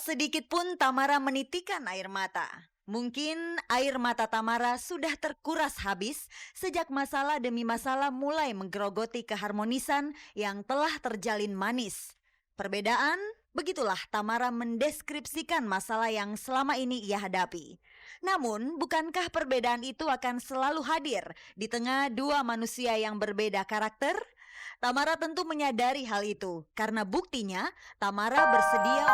sedikit pun Tamara menitikan air mata. Mungkin air mata Tamara sudah terkuras habis sejak masalah demi masalah mulai menggerogoti keharmonisan yang telah terjalin manis. Perbedaan, begitulah Tamara mendeskripsikan masalah yang selama ini ia hadapi. Namun, bukankah perbedaan itu akan selalu hadir di tengah dua manusia yang berbeda karakter? Tamara tentu menyadari hal itu, karena buktinya Tamara bersedia.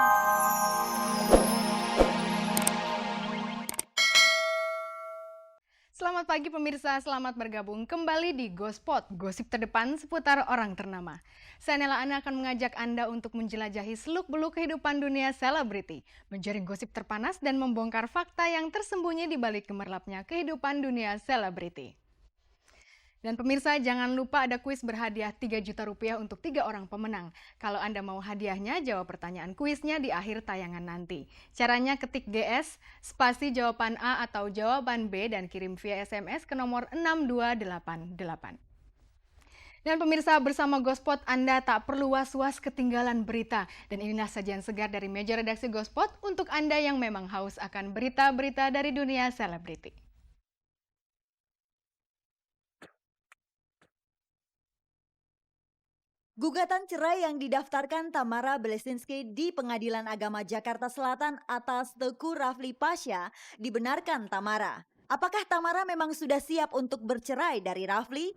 Selamat pagi pemirsa, selamat bergabung kembali di Gospot, gosip terdepan seputar orang ternama. Saya Nela Ana akan mengajak Anda untuk menjelajahi seluk-beluk kehidupan dunia selebriti, menjaring gosip terpanas dan membongkar fakta yang tersembunyi di balik gemerlapnya kehidupan dunia selebriti. Dan pemirsa, jangan lupa ada kuis berhadiah 3 juta rupiah untuk 3 orang pemenang. Kalau Anda mau hadiahnya, jawab pertanyaan kuisnya di akhir tayangan nanti. Caranya ketik GS, spasi jawaban A atau jawaban B dan kirim via SMS ke nomor 6288. Dan pemirsa, bersama Gospot Anda tak perlu was-was ketinggalan berita. Dan inilah sajian segar dari meja redaksi Gospot untuk Anda yang memang haus akan berita-berita dari dunia selebriti. Gugatan cerai yang didaftarkan Tamara Bleszinski di Pengadilan Agama Jakarta Selatan atas Teuku Rafli Pasha dibenarkan Tamara. Apakah Tamara memang sudah siap untuk bercerai dari Rafli?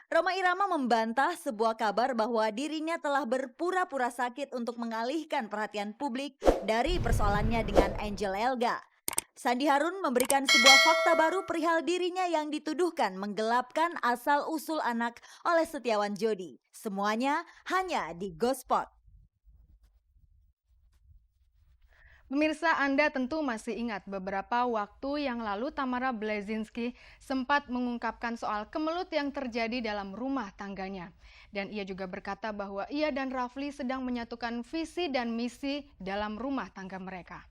Rhoma Irama membantah sebuah kabar bahwa dirinya telah berpura-pura sakit untuk mengalihkan perhatian publik dari persoalannya dengan Angel Elga. Sandi Harun memberikan sebuah fakta baru perihal dirinya yang dituduhkan menggelapkan asal-usul anak oleh Setiawan Jodi. Semuanya hanya di Gospot. Pemirsa, Anda tentu masih ingat beberapa waktu yang lalu Tamara Bleszinski sempat mengungkapkan soal kemelut yang terjadi dalam rumah tangganya. Dan ia juga berkata bahwa ia dan Rafli sedang menyatukan visi dan misi dalam rumah tangga mereka.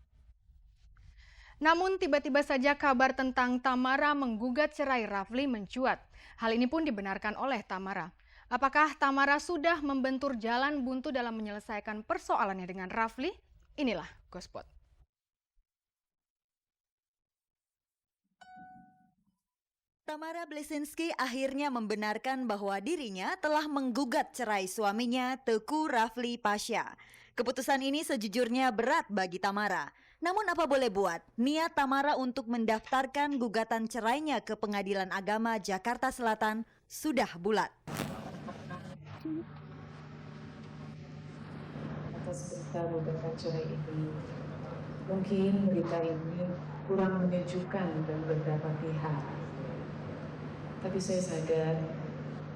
Namun tiba-tiba saja kabar tentang Tamara menggugat cerai Rafli mencuat. Hal ini pun dibenarkan oleh Tamara. Apakah Tamara sudah membentur jalan buntu dalam menyelesaikan persoalannya dengan Rafli? Inilah Gospot. Tamara Bleszinski akhirnya membenarkan bahwa dirinya telah menggugat cerai suaminya Teuku Rafli Pasha. Keputusan ini sejujurnya berat bagi Tamara. Namun apa boleh buat, niat Tamara untuk mendaftarkan gugatan cerainya ke Pengadilan Agama Jakarta Selatan sudah bulat. Atas berita gugatan cerai ini, mungkin berita ini kurang menyejukkan dan beberapa pihak. Tapi saya sadar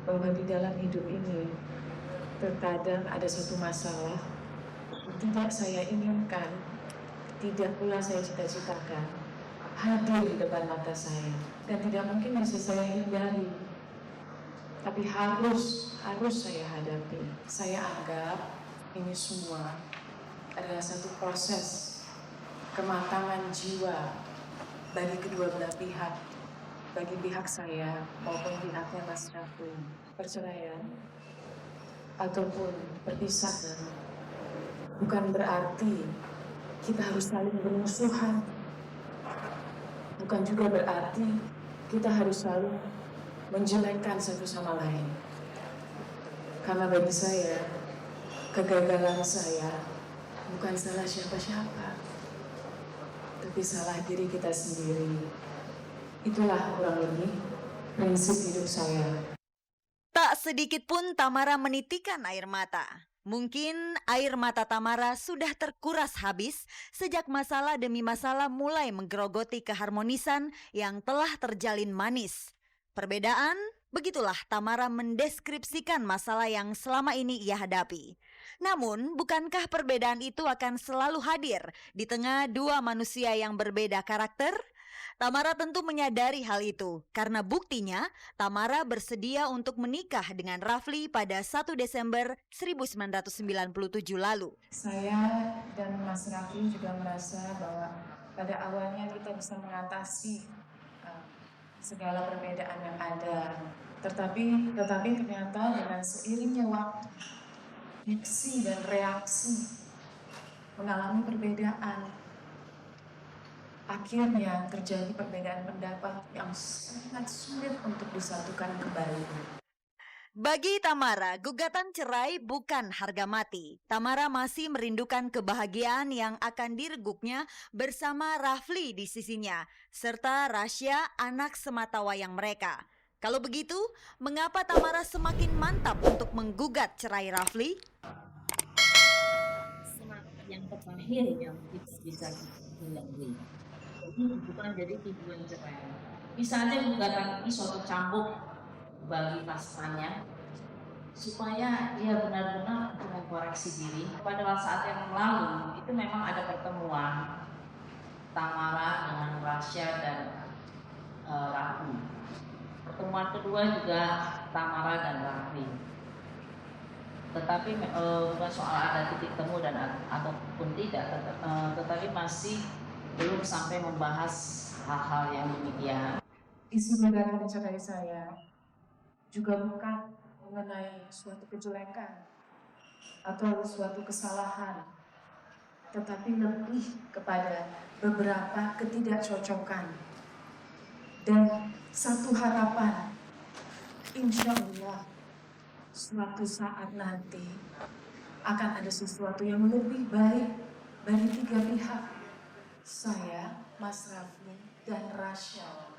bahwa di dalam hidup ini terkadang ada satu masalah yang tidak saya inginkan, tidak pula saya cita-citakan hadir di depan mata saya dan tidak mungkin bisa saya hindari. Tapi harus saya hadapi. Saya anggap ini semua adalah satu proses kematangan jiwa bagi kedua belah pihak, bagi pihak saya maupun pihaknya Mas Rafli. Perceraian ataupun perpisahan bukan berarti kita harus saling bermusuhan. Bukan juga berarti kita harus selalu menjelekkan satu sama lain. Karena bagi saya, kegagalan saya bukan salah siapa-siapa, tapi salah diri kita sendiri. Itulah kurang lebih prinsip hidup saya. Tak sedikit pun Tamara menitikan air mata. Mungkin air mata Tamara sudah terkuras habis sejak masalah demi masalah mulai menggerogoti keharmonisan yang telah terjalin manis. Perbedaan, begitulah Tamara mendeskripsikan masalah yang selama ini ia hadapi. Namun, bukankah perbedaan itu akan selalu hadir di tengah dua manusia yang berbeda karakter? Tamara tentu menyadari hal itu, karena buktinya Tamara bersedia untuk menikah dengan Rafli pada 1 Desember 1997 lalu. Saya dan Mas Rafli juga merasa bahwa pada awalnya kita bisa mengatasi segala perbedaan yang ada. Tetapi ternyata dengan seiringnya waktu, diksi dan reaksi mengalami perbedaan. Akhirnya terjadi perbedaan pendapat yang sangat sulit untuk disatukan kembali. Bagi Tamara, gugatan cerai bukan harga mati. Tamara masih merindukan kebahagiaan yang akan direguknya bersama Rafli di sisinya, serta Rasya, anak sematawayang mereka. Kalau begitu, mengapa Tamara semakin mantap untuk menggugat cerai Rafli? Semangat yang terakhir yang bisa dilalui. Bukan jadi tujuan cerai. Misalnya gugatan ini suatu cambuk bagi pasangannya supaya dia benar-benar mengkoreksi diri. Pada saat yang lalu itu memang ada pertemuan Tamara dengan Rasya dan Rafli. Pertemuan kedua juga Tamara dan Rafli. Tetapi bukan soal ada titik temu dan ataupun tidak, tetapi masih belum sampai membahas hal-hal yang demikian. Isu gugatan cerai saya juga bukan mengenai suatu kejelekan atau suatu kesalahan, tetapi lebih kepada beberapa ketidakcocokan dan satu harapan, insya Allah suatu saat nanti akan ada sesuatu yang lebih baik bagi tiga pihak, saya, Mas Rafli, dan Rasya.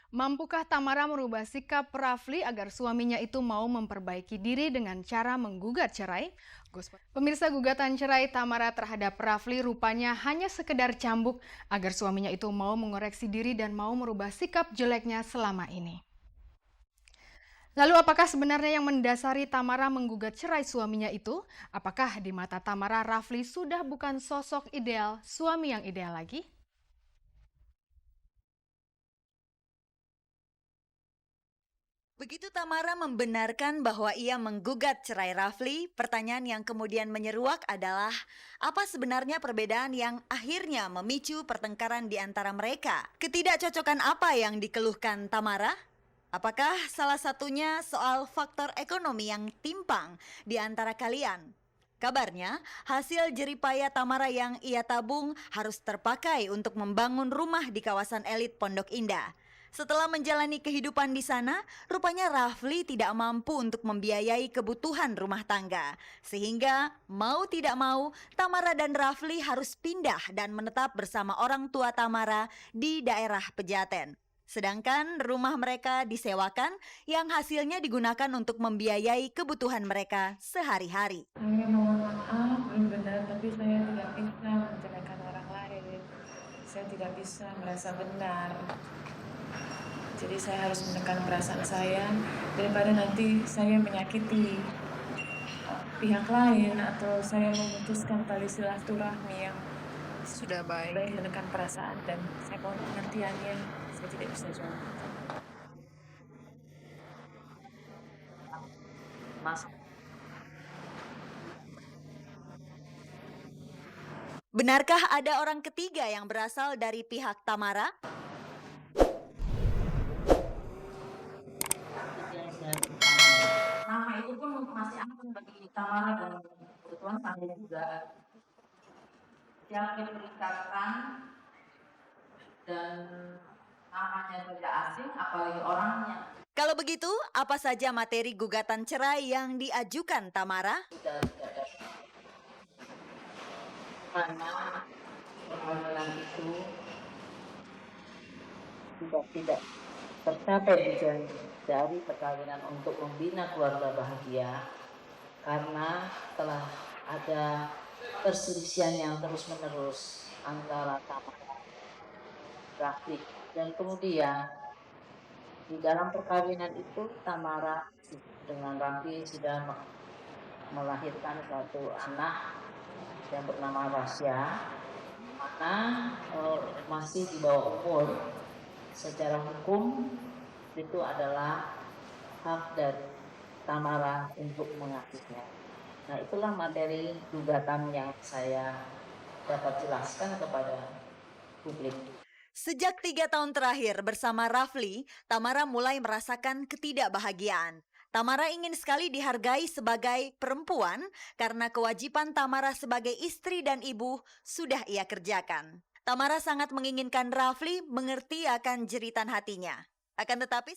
Mampukah Tamara merubah sikap Rafli agar suaminya itu mau memperbaiki diri dengan cara menggugat cerai? Pemirsa, gugatan cerai Tamara terhadap Rafli rupanya hanya sekedar cambuk agar suaminya itu mau mengoreksi diri dan mau merubah sikap jeleknya selama ini. Lalu apakah sebenarnya yang mendasari Tamara menggugat cerai suaminya itu? Apakah di mata Tamara Rafli sudah bukan sosok ideal, suami yang ideal lagi? Begitu Tamara membenarkan bahwa ia menggugat cerai Rafli, pertanyaan yang kemudian menyeruak adalah apa sebenarnya perbedaan yang akhirnya memicu pertengkaran di antara mereka? Ketidakcocokan apa yang dikeluhkan Tamara? Apakah salah satunya soal faktor ekonomi yang timpang di antara kalian? Kabarnya, hasil jeripaya Tamara yang ia tabung harus terpakai untuk membangun rumah di kawasan elit Pondok Indah. Setelah menjalani kehidupan di sana, rupanya Rafli tidak mampu untuk membiayai kebutuhan rumah tangga. Sehingga mau tidak mau, Tamara dan Rafli harus pindah dan menetap bersama orang tua Tamara di daerah Pejaten. Sedangkan rumah mereka disewakan yang hasilnya digunakan untuk membiayai kebutuhan mereka sehari-hari. Saya mohon maaf, belum benar, tapi saya tidak bisa menjelekan orang lain. Saya tidak bisa merasa benar. Jadi saya harus menekan perasaan saya daripada nanti saya menyakiti pihak lain atau saya memutuskan tali silaturahmi yang Sudah baik. menekan perasaan, dan saya mohon pengertiannya. Saya tidak bisa jawab. Mas, Benarkah ada orang ketiga yang berasal dari pihak Tamara? nama itu pun masih asing bagi Tamara dan kebetulan saya juga. Yang diperikatkan dan namanya tidak asing, apalagi orangnya. Kalau begitu, apa saja materi gugatan cerai yang diajukan Tamara? Tidak ada mana permohonan itu tidak tercapai tujuan dari perkawinan untuk membina keluarga bahagia karena telah ada perselisihan yang terus-menerus antara Tamara Rafli, dan kemudian di dalam perkawinan itu Tamara dengan Rafli sudah melahirkan suatu anak yang bernama Rasya, mana masih di bawah umur. Secara hukum itu adalah hak dari Tamara untuk mengasuhnya. Nah, itulah materi gugatan yang saya dapat jelaskan kepada publik. Sejak 3 tahun terakhir bersama Rafli, Tamara mulai merasakan ketidakbahagiaan. Tamara ingin sekali dihargai sebagai perempuan karena kewajiban Tamara sebagai istri dan ibu sudah ia kerjakan. Tamara sangat menginginkan Rafli mengerti akan jeritan hatinya. Akan tetapi